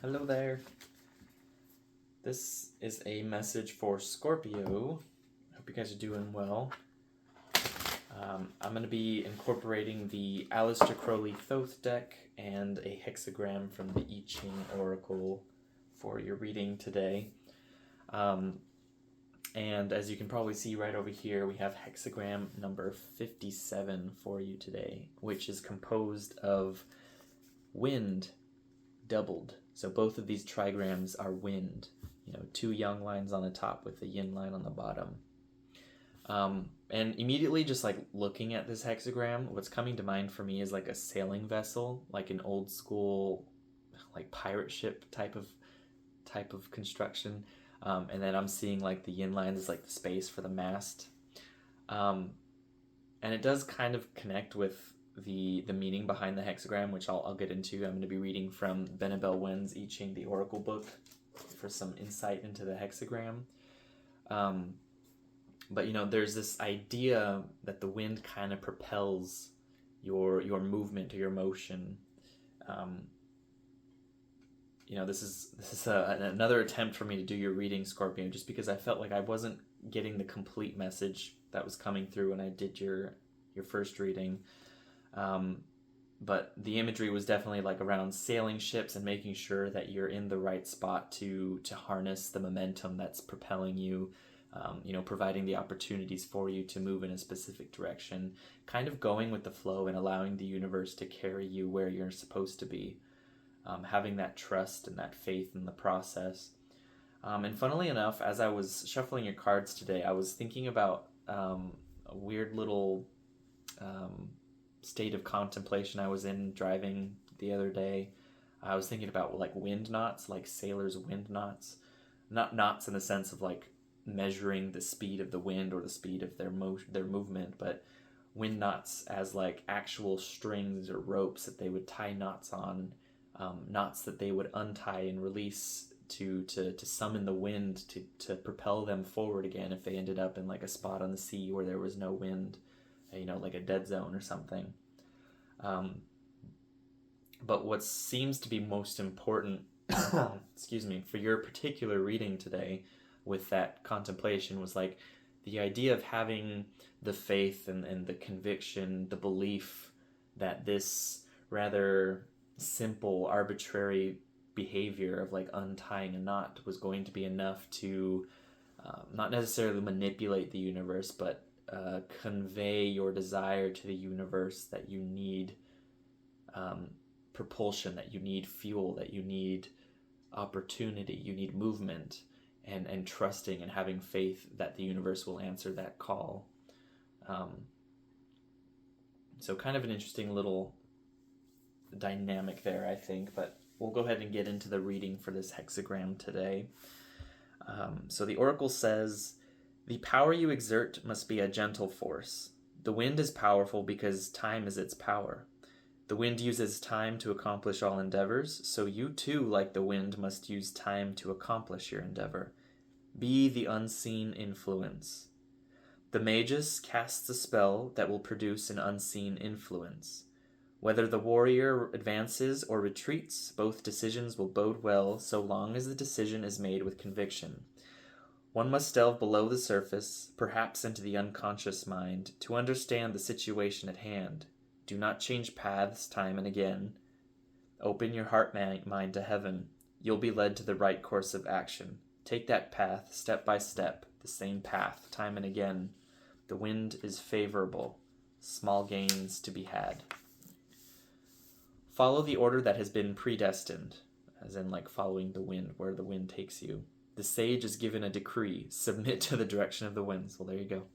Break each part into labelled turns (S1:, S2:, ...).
S1: Hello there. This is a message for Scorpio. Hope you guys are doing well. I'm going to be incorporating the Aleister Crowley Thoth deck and a hexagram from the I Ching Oracle for your reading today. And as you can probably see right over here, we have hexagram number 57 for you today, which is composed of wind doubled. So both of these trigrams are wind. Two yang lines on the top with the yin line on the bottom. And immediately just like looking at this hexagram, what's coming to mind for me is like a sailing vessel, like an old school like pirate ship type of construction. And then I'm seeing like the yin lines is like the space for the mast. And it does kind of connect with the meaning behind the hexagram, which I'll get into. I'm going to be reading from Benabel Wen's I Ching, the Oracle book, for some insight into the hexagram. But there's this idea that the wind kind of propels your movement or your motion. This is another attempt for me to do your reading, Scorpio, just because I felt like I wasn't getting the complete message that was coming through when I did your first reading. But the imagery was definitely like around sailing ships and making sure that you're in the right spot to harness the momentum that's propelling you, providing the opportunities for you to move in a specific direction, kind of going with the flow and allowing the universe to carry you where you're supposed to be, having that trust and that faith in the process. And funnily enough, as I was shuffling your cards today, I was thinking about a weird little state of contemplation I was in driving the other day. I was thinking about like wind knots, like sailors' wind knots. Not knots in the sense of like measuring the speed of the wind or the speed of their movement, but wind knots as like actual strings or ropes that they would tie knots on, knots that they would untie and release to summon the wind to propel them forward again if they ended up in like a spot on the sea where there was no wind, like a dead zone or something. But what seems to be most important, excuse me, for your particular reading today with that contemplation was like the idea of having the faith and the conviction, the belief that this rather simple, arbitrary behavior of like untying a knot was going to be enough to not necessarily manipulate the universe, but convey your desire to the universe that you need propulsion, that you need fuel, that you need opportunity, you need movement, and trusting and having faith that the universe will answer that call. So kind of an interesting little dynamic there, I think, but we'll go ahead and get into the reading for this hexagram today. So the oracle says, "The power you exert must be a gentle force. The wind is powerful because time is its power. The wind uses time to accomplish all endeavors, so you too, like the wind, must use time to accomplish your endeavor. Be the unseen influence. The magus casts a spell that will produce an unseen influence. Whether the warrior advances or retreats, both decisions will bode well so long as the decision is made with conviction. One must delve below the surface, perhaps into the unconscious mind, to understand the situation at hand. Do not change paths time and again. Open your heart mind to heaven. You'll be led to the right course of action. Take that path, step by step, the same path, time and again. The wind is favorable. Small gains to be had. Follow the order that has been predestined," as in like following the wind, where the wind takes you. "The sage is given a decree. Submit to the direction of the winds." Well, there you go.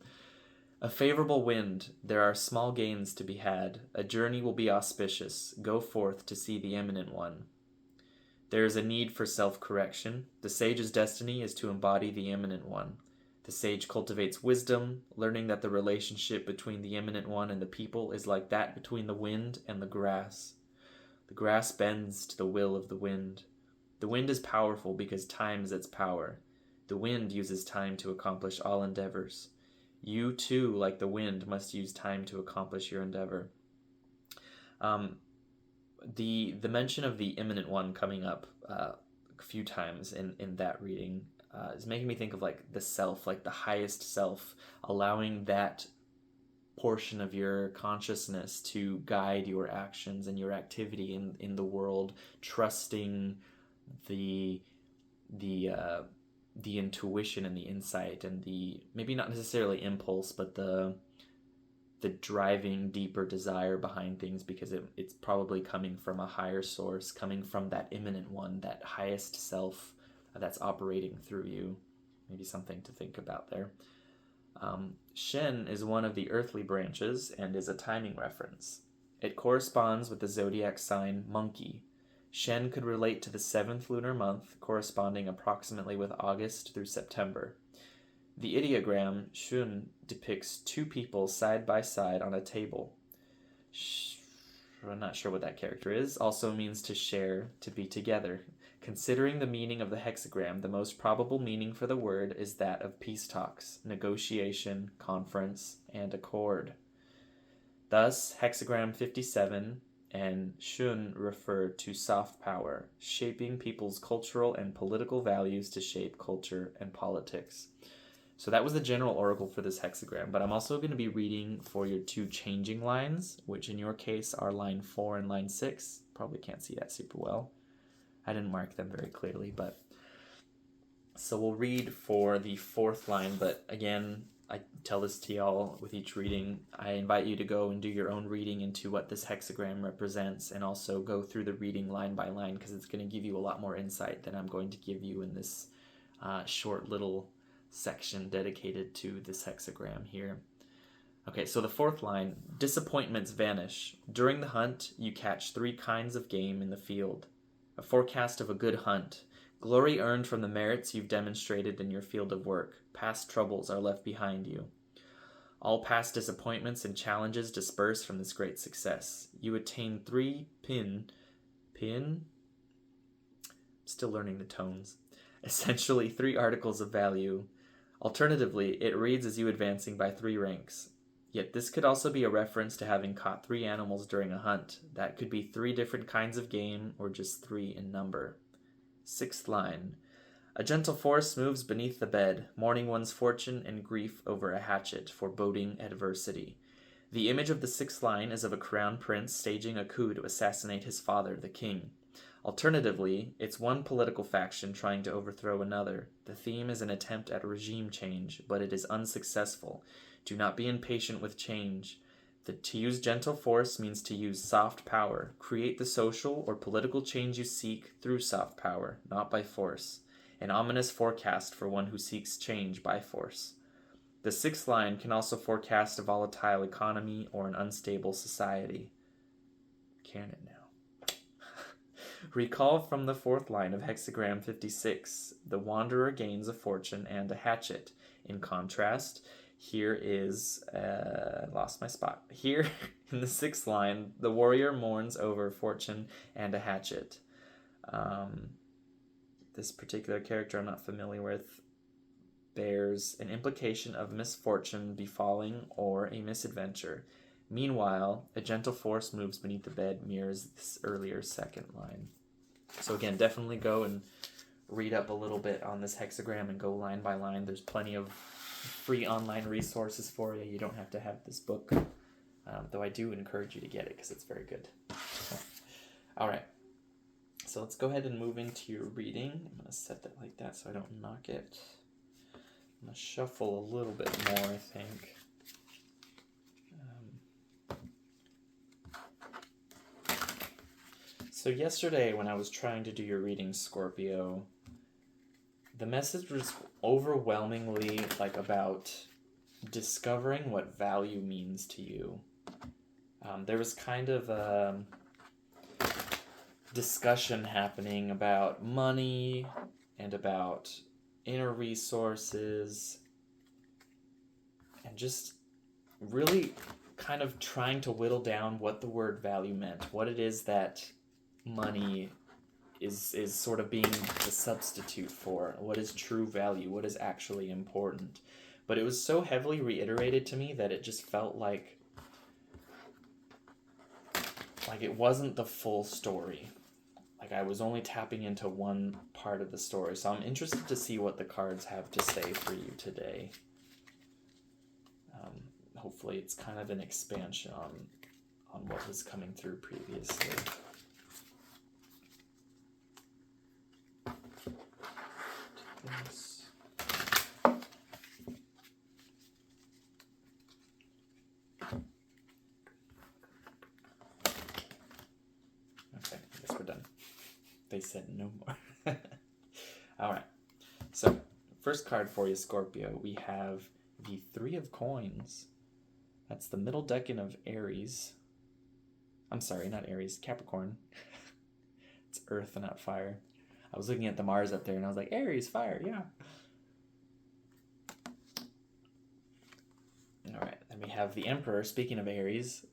S1: "A favorable wind. There are small gains to be had. A journey will be auspicious. Go forth to see the eminent one. There is a need for self-correction. The sage's destiny is to embody the eminent one. The sage cultivates wisdom, learning that the relationship between the eminent one and the people is like that between the wind and the grass. The grass bends to the will of the wind. The wind is powerful because time is its power. The wind uses time to accomplish all endeavors. You too, like the wind, must use time to accomplish your endeavor." the mention of the imminent one coming up a few times in that reading is making me think of like the self, like the highest self, allowing that portion of your consciousness to guide your actions and your activity in the world, trusting the the intuition and the insight and the, maybe not necessarily impulse, but the driving deeper desire behind things, because it's probably coming from a higher source, coming from that imminent one, that highest self that's operating through you. Maybe something to think about there. Shen is one of the earthly branches and is a timing reference. It corresponds with the zodiac sign Monkey. Shen could relate to the 7th lunar month, corresponding approximately with August through September. The ideogram Shun depicts two people side by side on a table. I'm not sure what that character is. Also means to share, to be together. Considering the meaning of the hexagram, the most probable meaning for the word is that of peace talks, negotiation, conference, and accord. Thus, hexagram 57 and Shun refer to soft power, shaping people's cultural and political values to shape culture and politics. So that was the general oracle for this hexagram, but I'm also going to be reading for your two changing lines, which in your case are line 4 and line 6. Probably can't see that super well. I didn't mark them very clearly, but... So we'll read for the 4th line, but again, I tell this to y'all with each reading. I invite you to go and do your own reading into what this hexagram represents, and also go through the reading line by line, because it's going to give you a lot more insight than I'm going to give you in this short little section dedicated to this hexagram here. Okay, so the 4th line, disappointments vanish. During the hunt, you catch 3 kinds of game in the field. A forecast of a good hunt. Glory earned from the merits you've demonstrated in your field of work. Past troubles are left behind you. All past disappointments and challenges disperse from this great success. You attain 3 pin? Still learning the tones. Essentially 3 articles of value. Alternatively, it reads as you advancing by 3 ranks. Yet this could also be a reference to having caught 3 animals during a hunt. That could be 3 different kinds of game, or just 3 in number. 6th line. A gentle force moves beneath the bed, mourning one's fortune and grief over a hatchet, foreboding adversity. The image of the 6th line is of a crown prince staging a coup to assassinate his father, the king. Alternatively, it's one political faction trying to overthrow another. The theme is an attempt at regime change, but it is unsuccessful. Do not be impatient with change. To use gentle force means to use soft power. Create the social or political change you seek through soft power, not by force. An ominous forecast for one who seeks change by force. The 6th line can also forecast a volatile economy or an unstable society. Can it now? Recall from the 4th line of hexagram 56. The wanderer gains a fortune and a hatchet. In contrast, here is, lost my spot. Here in the 6th line, the warrior mourns over fortune and a hatchet. This particular character I'm not familiar with bears an implication of misfortune befalling or a misadventure. Meanwhile, a gentle force moves beneath the bed, mirrors this earlier 2nd line. So again, definitely go and read up a little bit on this hexagram and go line by line. There's plenty of free online resources for you. You don't have to have this book, though I do encourage you to get it because it's very good. All right, so let's go ahead and move into your reading. I'm going to set that like that so I don't knock it. I'm going to shuffle a little bit more, I think. So yesterday when I was trying to do your reading, Scorpio, the message was overwhelmingly about discovering what value means to you. There was kind of a discussion happening about money and about inner resources and just really kind of trying to whittle down what the word value meant, what it is that money is sort of being the substitute for, what is true value, what is actually important. But it was so heavily reiterated to me that it just felt like like it wasn't the full story. Like I was only tapping into one part of the story. So I'm interested to see what the cards have to say for you today. Hopefully it's kind of an expansion on what was coming through previously. This. Okay, I guess we're done. They said no more. All right. So, first card for you, Scorpio, we have the Three of Coins. That's the middle decan of Aries. I'm sorry, not Aries, Capricorn. It's Earth and not fire. I was looking at the Mars up there and I was like, Aries, fire, yeah. All right, then we have the Emperor. Speaking of Aries,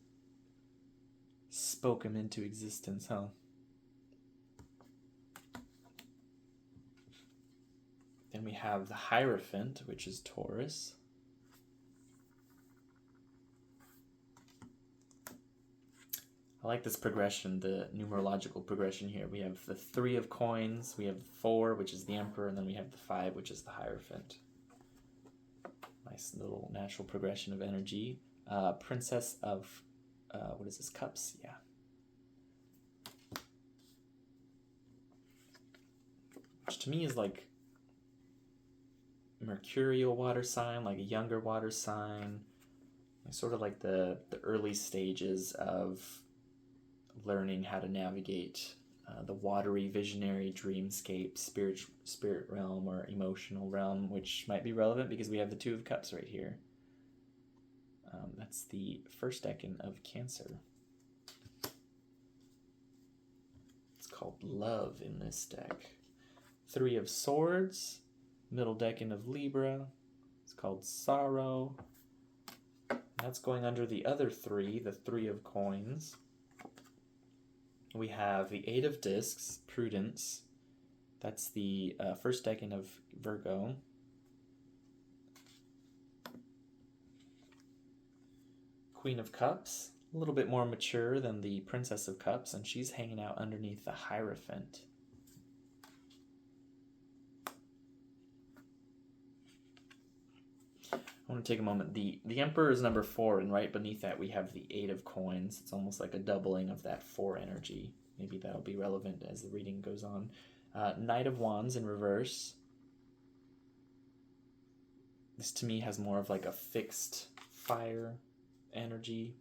S1: spoke him into existence, huh? Then we have the Hierophant, which is Taurus. I like this progression, the numerological progression here. We have the Three of Coins, we have the 4, which is the Emperor, and then we have the 5, which is the Hierophant. Nice little natural progression of energy. Princess of, what is this, Cups? Yeah. Which to me is like mercurial water sign, like a younger water sign. Sort of like the early stages of learning how to navigate the watery, visionary dreamscape, spirit realm or emotional realm, which might be relevant because we have the Two of Cups right here. That's the first decan of Cancer. It's called Love in this deck. Three of Swords, middle decan of Libra. It's called Sorrow. That's going under the other 3, the Three of Coins. We have the Eight of Discs, Prudence. That's the first decan of Virgo. Queen of Cups, a little bit more mature than the Princess of Cups, and she's hanging out underneath the Hierophant. I want to take a moment. The Emperor is number 4, and right beneath that we have the Eight of Coins. It's almost like a doubling of that 4 energy. Maybe that'll be relevant as the reading goes on. Knight of Wands in reverse. This to me has more of like a fixed fire energy.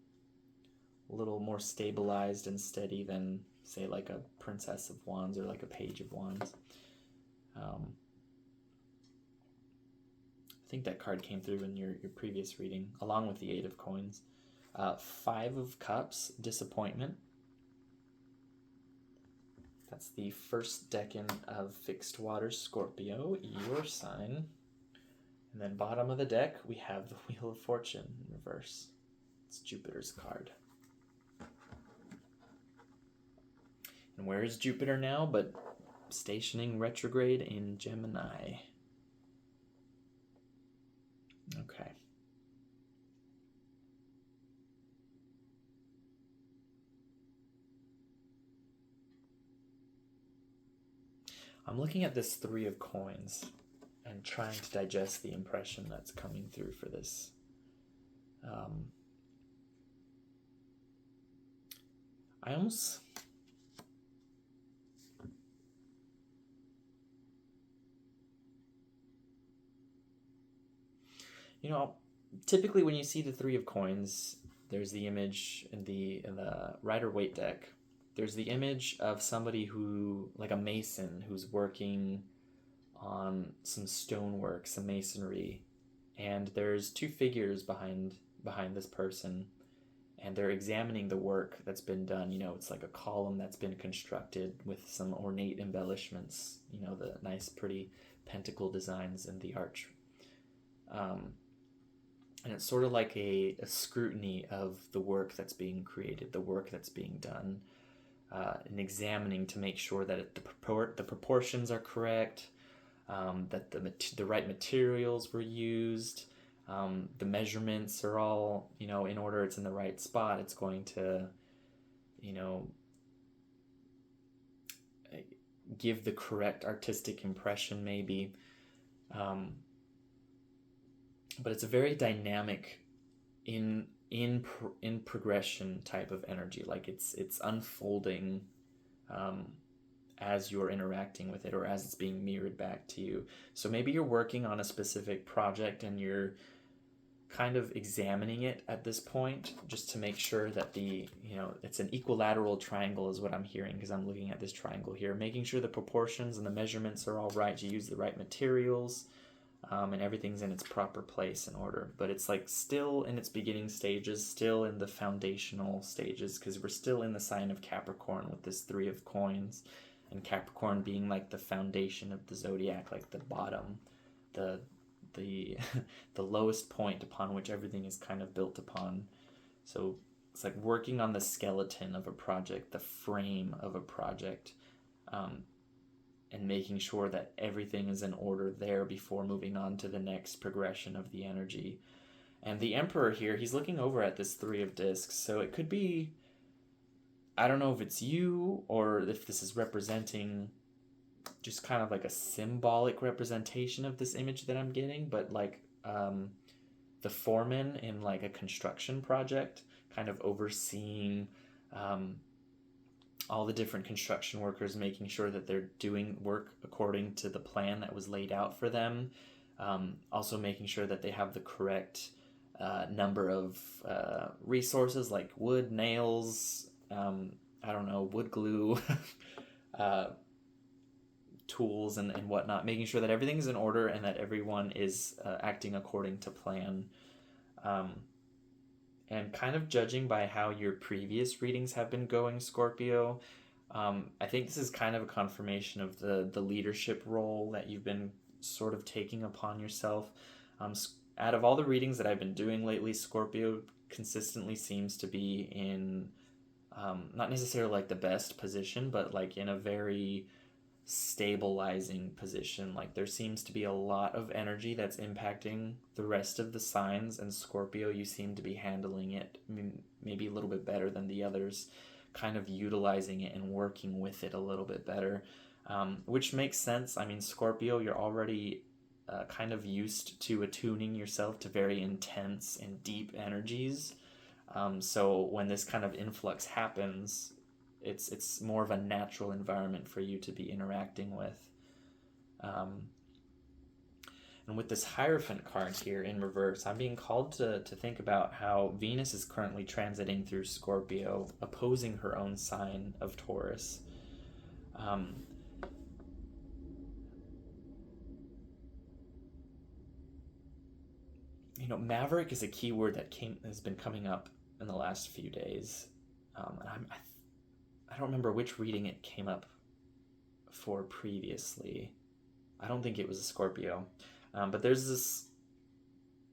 S1: A little more stabilized and steady than, say, like a Princess of Wands or like a Page of Wands. I think that card came through in your previous reading, along with the Eight of Coins. 5 of Cups, Disappointment. That's the first decan of Fixed Water, Scorpio, your sign. And then bottom of the deck, we have the Wheel of Fortune in reverse. It's Jupiter's card. And where is Jupiter now but stationing retrograde in Gemini? Okay. I'm looking at this Three of Coins and trying to digest the impression that's coming through for this. I almost... You know, typically when you see the Three of Coins, there's the image in the Rider-Waite deck. There's the image of somebody who, like a mason, who's working on some stonework, some masonry, and there's 2 figures behind this person, and they're examining the work that's been done. You know, it's like a column that's been constructed with some ornate embellishments, you know, the nice, pretty pentacle designs in the arch. And it's sort of like a scrutiny of the work that's being created, the work that's being done, and examining to make sure that the proportions are correct, that the right materials were used, the measurements are all, you know, in order, it's in the right spot. It's going to you know, give the correct artistic impression maybe. But it's a very dynamic in progression type of energy. Like it's unfolding as you're interacting with it, or as it's being mirrored back to you. So maybe you're working on a specific project and you're kind of examining it at this point, just to make sure that it's an equilateral triangle is what I'm hearing, because I'm looking at this triangle here, making sure the proportions and the measurements are all right, you use the right materials, and everything's in its proper place and order. But it's like still in its beginning stages, still in the foundational stages, because we're still in the sign of Capricorn with this 3 of coins, and Capricorn being like the foundation of the zodiac, like the bottom, the the lowest point upon which everything is kind of built upon. So it's like working on the skeleton of a project, the frame of a project, and making sure that everything is in order there before moving on to the next progression of the energy. And the Emperor here, he's looking over at this 3 of discs, so it could be, I don't know if it's you or if this is representing just kind of like a symbolic representation of this image that I'm getting, but like the foreman in like a construction project, kind of overseeing all the different construction workers, making sure that they're doing work according to the plan that was laid out for them. Also making sure that they have the correct number of resources like wood, nails, I don't know, wood glue, tools and whatnot, making sure that everything's in order and that everyone is acting according to plan. And kind of judging by how your previous readings have been going, Scorpio, I think this is kind of a confirmation of the leadership role that you've been sort of taking upon yourself. Out of all the readings that I've been doing lately, Scorpio consistently seems to be in not necessarily like the best position, but like in a very stabilizing position. Like there seems to be a lot of energy that's impacting the rest of the signs, and Scorpio, you seem to be handling it maybe a little bit better than the others, kind of utilizing it and working with it a little bit better, which makes sense. I mean, Scorpio, you're already kind of used to attuning yourself to very intense and deep energies, so when this kind of influx happens, it's more of a natural environment for you to be interacting with. And with this Hierophant card here in reverse, I'm being called to think about how Venus is currently transiting through Scorpio, opposing her own sign of Taurus. Maverick is a keyword that has been coming up in the last few days. And I don't remember which reading it came up for previously. I don't think it was a Scorpio. But there's this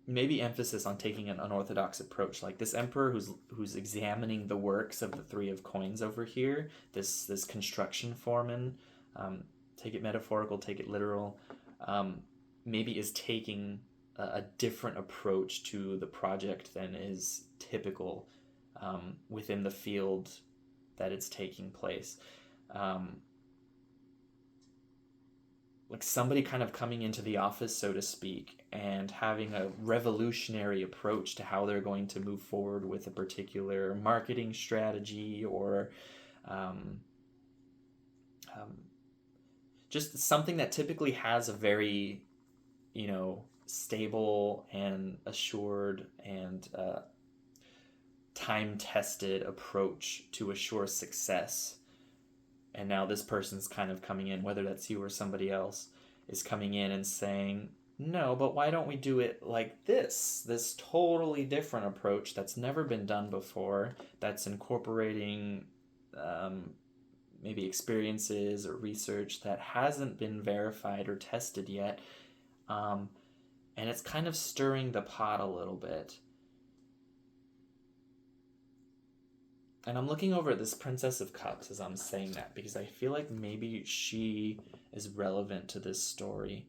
S1: maybe emphasis on taking an unorthodox approach. Like this Emperor who's examining the works of the 3 of coins over here, this construction foreman, take it metaphorical, take it literal, maybe is taking a different approach to the project than is typical within the field that it's taking place. Like somebody kind of coming into the office, so to speak, and having a revolutionary approach to how they're going to move forward with a particular marketing strategy, or just something that typically has a very, stable and assured and time-tested approach to assure success. And now this person's kind of coming in, whether that's you or somebody else, is coming in and saying, no, but why don't we do it like this totally different approach that's never been done before, that's incorporating maybe experiences or research that hasn't been verified or tested yet, and it's kind of stirring the pot a little bit. And I'm looking over at this Princess of Cups as I'm saying that, because I feel like maybe she is relevant to this story.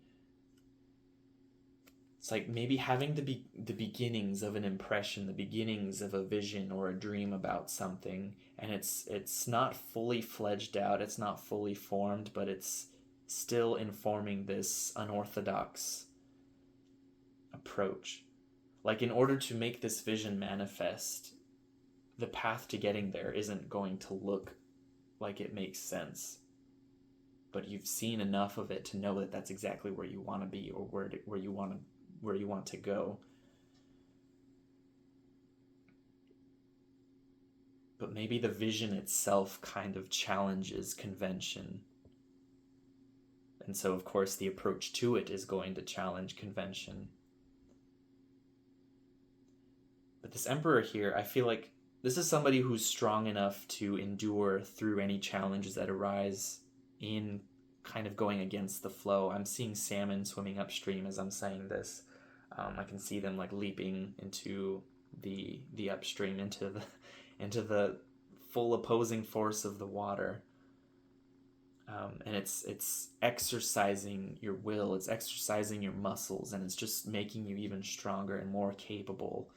S1: It's like maybe having the beginnings of an impression, the beginnings of a vision or a dream about something, and it's not fully fledged out, it's not fully formed, but it's still informing this unorthodox approach. Like, in order to make this vision manifest, the path to getting there isn't going to look like it makes sense, but you've seen enough of it to know that that's exactly where you want to be, or where you want to go. But maybe the vision itself kind of challenges convention. And so, of course, the approach to it is going to challenge convention. But this Emperor here, I feel like this is somebody who's strong enough to endure through any challenges that arise in kind of going against the flow. I'm seeing salmon swimming upstream as I'm saying this. I can see them like leaping into the upstream, into the full opposing force of the water. And it's exercising your will, it's exercising your muscles, and it's just making you even stronger and more capable,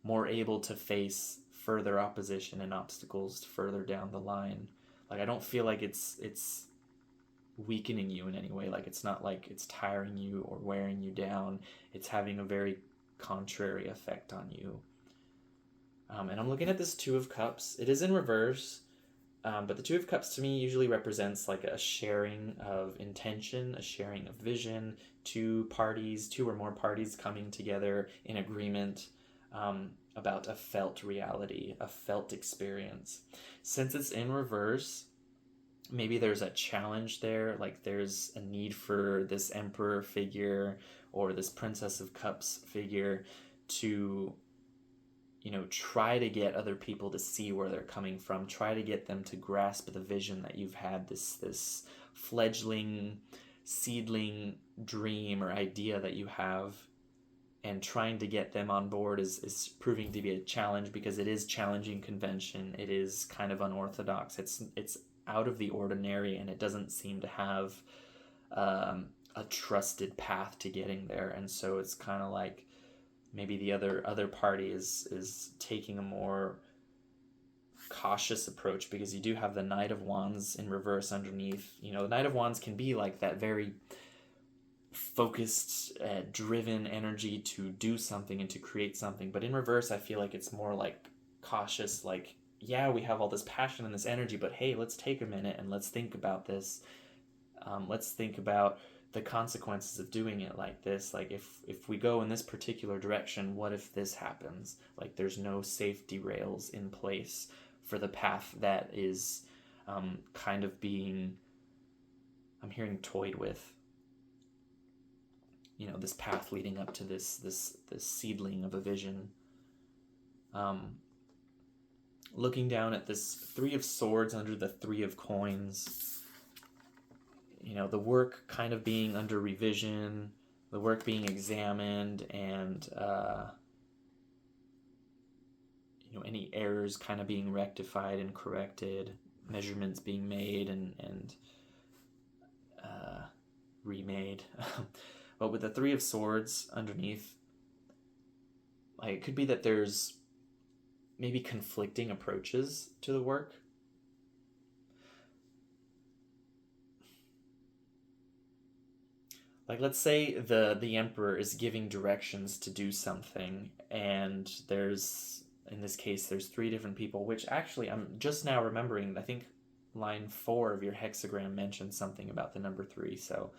S1: more able to face further opposition and obstacles further down the line. Like, I don't feel like it's weakening you in any way. Like, it's not like it's tiring you or wearing you down. It's having a very contrary effect on you. And I'm looking at this Two of Cups. It is in reverse, but the Two of Cups to me usually represents like a sharing of intention, a sharing of vision, two or more parties coming together in agreement about a felt reality, a felt experience. Since it's in reverse, maybe there's a challenge there, like there's a need for this Emperor figure or this Princess of Cups figure to, try to get other people to see where they're coming from, try to get them to grasp the vision that you've had, this fledgling, seedling dream or idea that you have, and trying to get them on board is proving to be a challenge, because it is challenging convention. It is kind of unorthodox. It's out of the ordinary, and it doesn't seem to have a trusted path to getting there. And so it's kind of like maybe the other party is taking a more cautious approach, because you do have the Knight of Wands in reverse underneath. The Knight of Wands can be like that very focused, driven energy to do something and to create something, but in reverse I feel like it's more like cautious, like, yeah, we have all this passion and this energy, but hey, let's take a minute and let's think about this. Let's think about the consequences of doing it like this. Like, if we go in this particular direction, what if this happens? Like, there's no safety rails in place for the path that is kind of being, I'm hearing, toyed with. This path leading up to this seedling of a vision. Looking down at this Three of Swords under the Three of Coins, the work kind of being under revision, the work being examined, and any errors kind of being rectified and corrected, measurements being made and remade. But with the Three of Swords underneath, like, it could be that there's maybe conflicting approaches to the work. Like, let's say the Emperor is giving directions to do something, and there's, in this case, there's 3 different people, which actually I'm just now remembering, I think line 4 of your hexagram mentioned something about the number 3, so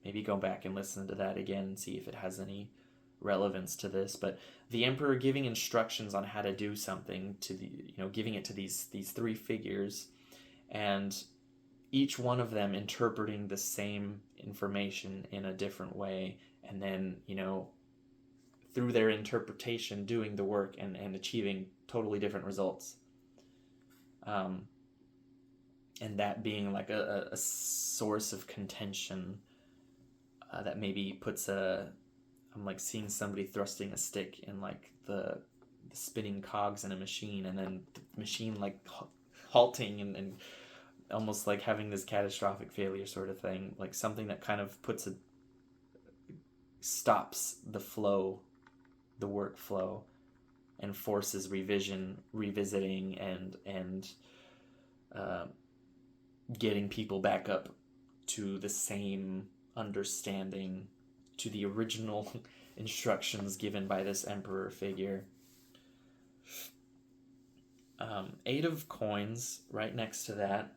S1: maybe go back and listen to that again and see if it has any relevance to this. But the Emperor giving instructions on how to do something, to giving it to these 3 figures, and each one of them interpreting the same information in a different way, and then through their interpretation doing the work and achieving totally different results. And that being like a source of contention that maybe puts I'm like seeing somebody thrusting a stick in like the spinning cogs in a machine, and then the machine like halting and almost like having this catastrophic failure sort of thing, like something that kind of stops the flow, the workflow, and forces revisiting, and getting people back up to the same understanding, to the original instructions given by this emperor figure. Eight of coins right next to that,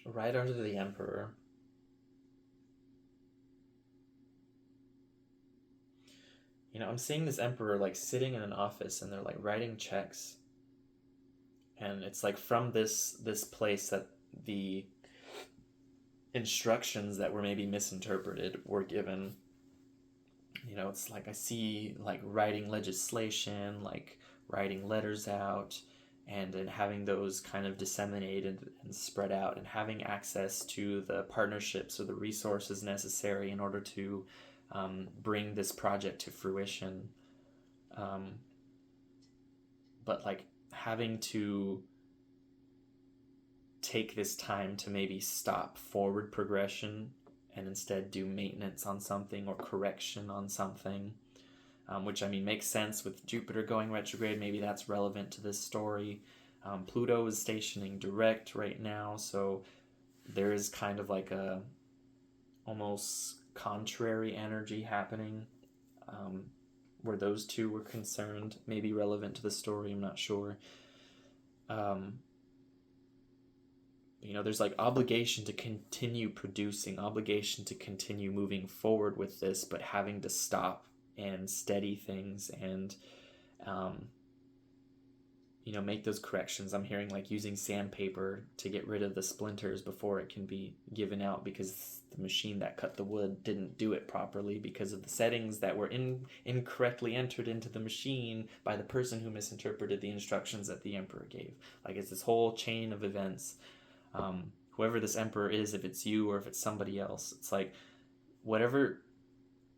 S1: right under the emperor. You know, I'm seeing this emperor like sitting in an office, and they're like writing checks, and it's like from this place that the instructions that were maybe misinterpreted were given. You know, it's like I see like writing legislation, like writing letters out, and having those kind of disseminated and spread out, and having access to the partnerships or the resources necessary in order to bring this project to fruition. But like having to take this time to maybe stop forward progression and instead do maintenance on something or correction on something, which I mean makes sense with Jupiter going retrograde. Maybe that's relevant to this story. Pluto is stationing direct right now, so there is kind of like a almost contrary energy happening, where those two were concerned, maybe relevant to the story, I'm not sure. You know, there's like obligation to continue producing, obligation to continue moving forward with this, but having to stop and steady things and, you know, make those corrections. I'm hearing like using sandpaper to get rid of the splinters before it can be given out, because the machine that cut the wood didn't do it properly because of the settings that were incorrectly entered into the machine by the person who misinterpreted the instructions that the emperor gave. Like it's this whole chain of events. Whoever this emperor is, if it's you or if it's somebody else, it's like whatever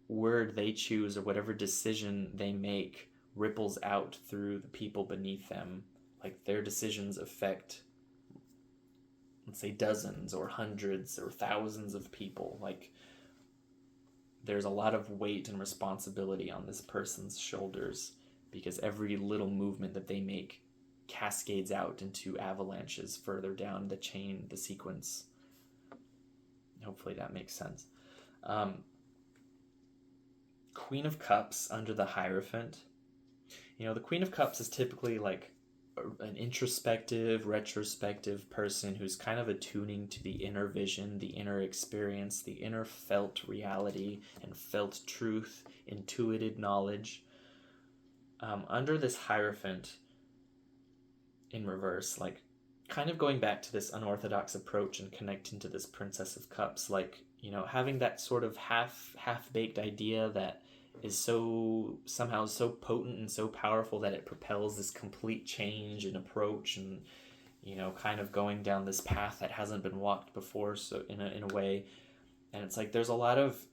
S1: word they choose or whatever decision they make ripples out through the people beneath them. Like their decisions affect, let's say, dozens or hundreds or thousands of people. Like there's a lot of weight and responsibility on this person's shoulders, because every little movement that they make cascades out into avalanches further down the chain, the sequence. Hopefully that makes sense. Queen of Cups under the Hierophant. You know, the Queen of Cups is typically like an introspective, retrospective person who's kind of attuning to the inner vision, the inner experience, the inner felt reality and felt truth, intuited knowledge. Under this Hierophant in reverse, like kind of going back to this unorthodox approach and connecting to this Princess of Cups, like, you know, having that sort of half-baked idea that is so somehow so potent and so powerful that it propels this complete change in approach, and, you know, kind of going down this path that hasn't been walked before, so in a way. And it's like there's a lot of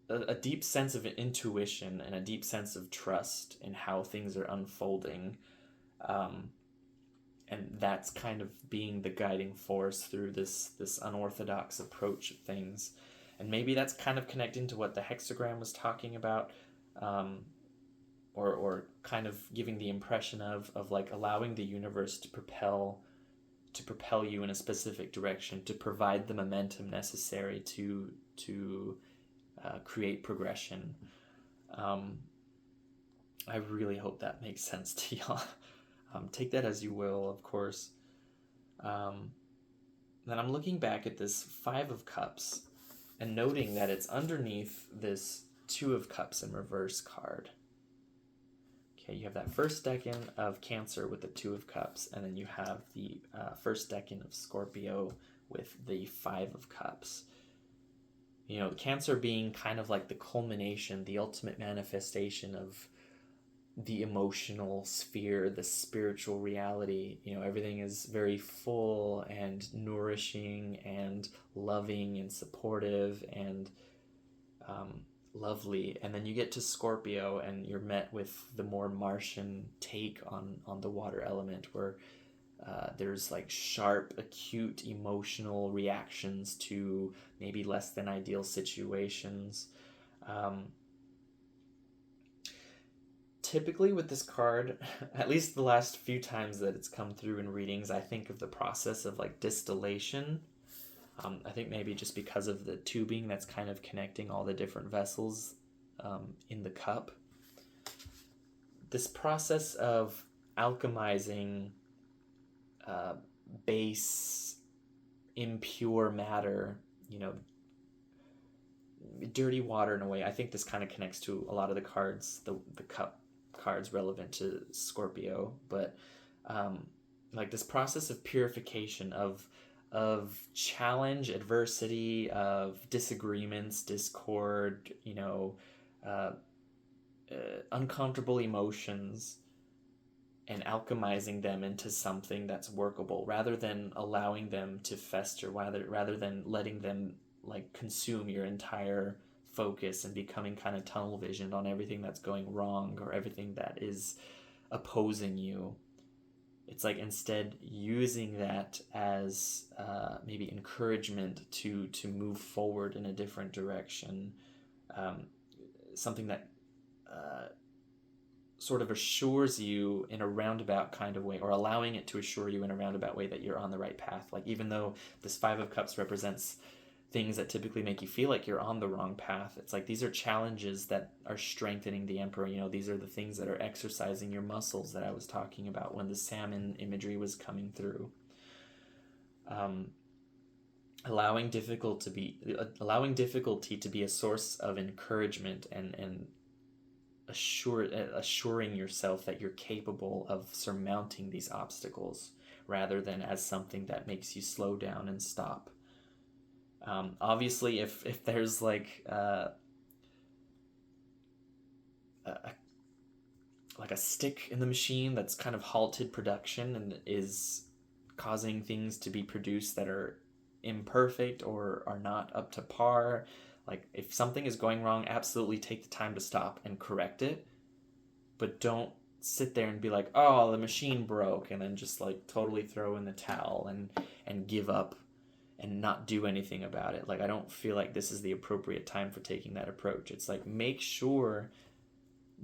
S1: a deep sense of intuition and a deep sense of trust in how things are unfolding. And that's kind of being the guiding force through this unorthodox approach of things. And maybe that's kind of connecting to what the hexagram was talking about, or kind of giving the impression of like allowing the universe to propel you in a specific direction, to provide the momentum necessary to create progression. I really hope that makes sense to y'all. Take that as you will, of course. Then I'm looking back at this Five of Cups and noting that it's underneath this Two of Cups in reverse card. Okay, you have that first decan of Cancer with the Two of Cups, and then you have the first decan of Scorpio with the Five of Cups. You know, Cancer being kind of like the culmination, the ultimate manifestation of the emotional sphere, the spiritual reality. You know, everything is very full and nourishing and loving and supportive and lovely. And then you get to Scorpio and you're met with the more Martian take on the water element, where there's like sharp, acute emotional reactions to maybe less than ideal situations. typically with this card, at least the last few times that it's come through in readings, I think of the process of like distillation. I think maybe just because of the tubing that's kind of connecting all the different vessels in the cup. This process of alchemizing base, impure matter, dirty water in a way. I think this kind of connects to a lot of the cards, the cup cards relevant to Scorpio, but like this process of purification, of challenge, adversity, of disagreements, discord, uncomfortable emotions, and alchemizing them into something that's workable rather than allowing them to fester, rather than letting them like consume your entire focus and becoming kind of tunnel visioned on everything that's going wrong or everything that is opposing you. It's like instead using that as maybe encouragement to move forward in a different direction, something that sort of assures you in a roundabout kind of way, or allowing it to assure you in a roundabout way that you're on the right path. Like even though this Five of Cups represents things that typically make you feel like you're on the wrong path, it's like these are challenges that are strengthening the Emperor. These are the things that are exercising your muscles that I was talking about when the salmon imagery was coming through. Allowing difficulty to be a source of encouragement and assuring yourself that you're capable of surmounting these obstacles rather than as something that makes you slow down and stop. Obviously, if there's like a stick in the machine that's kind of halted production and is causing things to be produced that are imperfect or are not up to par, like if something is going wrong, absolutely take the time to stop and correct it, but don't sit there and be like, oh, the machine broke, and then just like totally throw in the towel and give up and not do anything about it. Like I don't feel like this is the appropriate time for taking that approach. It's like make sure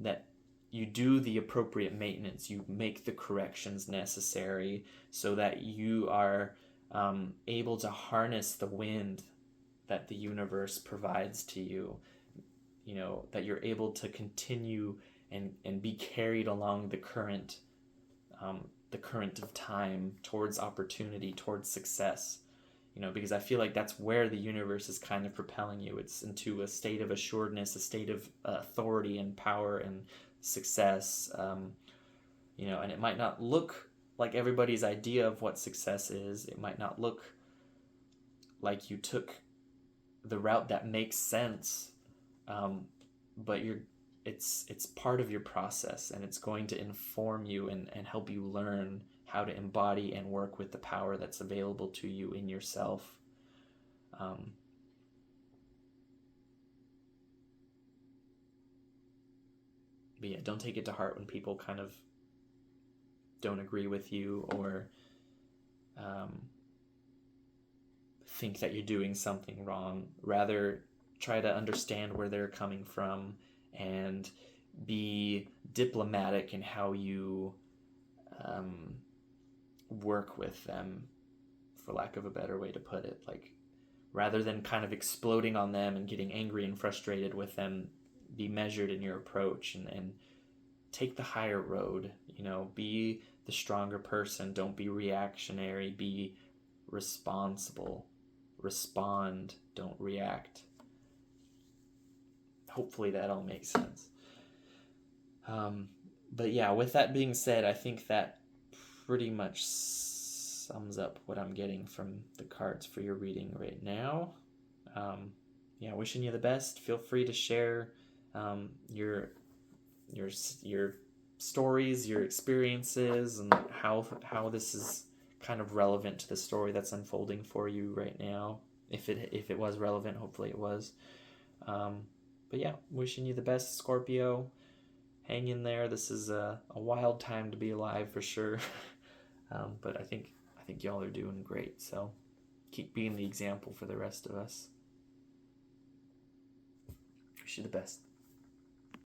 S1: that you do the appropriate maintenance, you make the corrections necessary so that you are able to harness the wind that the universe provides to you, that you're able to continue and be carried along the current of time towards opportunity, towards success, because I feel like that's where the universe is kind of propelling you. It's into a state of assuredness, a state of authority and power and success, and it might not look like everybody's idea of what success is. It might not look like you took the route that makes sense, but it's part of your process, and it's going to inform you and help you learn how to embody and work with the power that's available to you in yourself. But yeah, don't take it to heart when people kind of don't agree with you or think that you're doing something wrong. Rather, try to understand where they're coming from and be diplomatic in how you work with them, for lack of a better way to put it. Like, rather than kind of exploding on them and getting angry and frustrated with them, be measured in your approach and take the higher road. Be the stronger person. Don't be reactionary. Be responsible. Respond. Don't react. Hopefully that all makes sense. But yeah, with that being said, I think that pretty much sums up what I'm getting from the cards for your reading right now. Wishing you the best. Feel free to share your stories, your experiences, and how this is kind of relevant to the story that's unfolding for you right now. If it was relevant, hopefully it was. But yeah, wishing you the best, Scorpio. Hang in there. This is a wild time to be alive for sure. But I think y'all are doing great. So keep being the example for the rest of us. Wish you the best.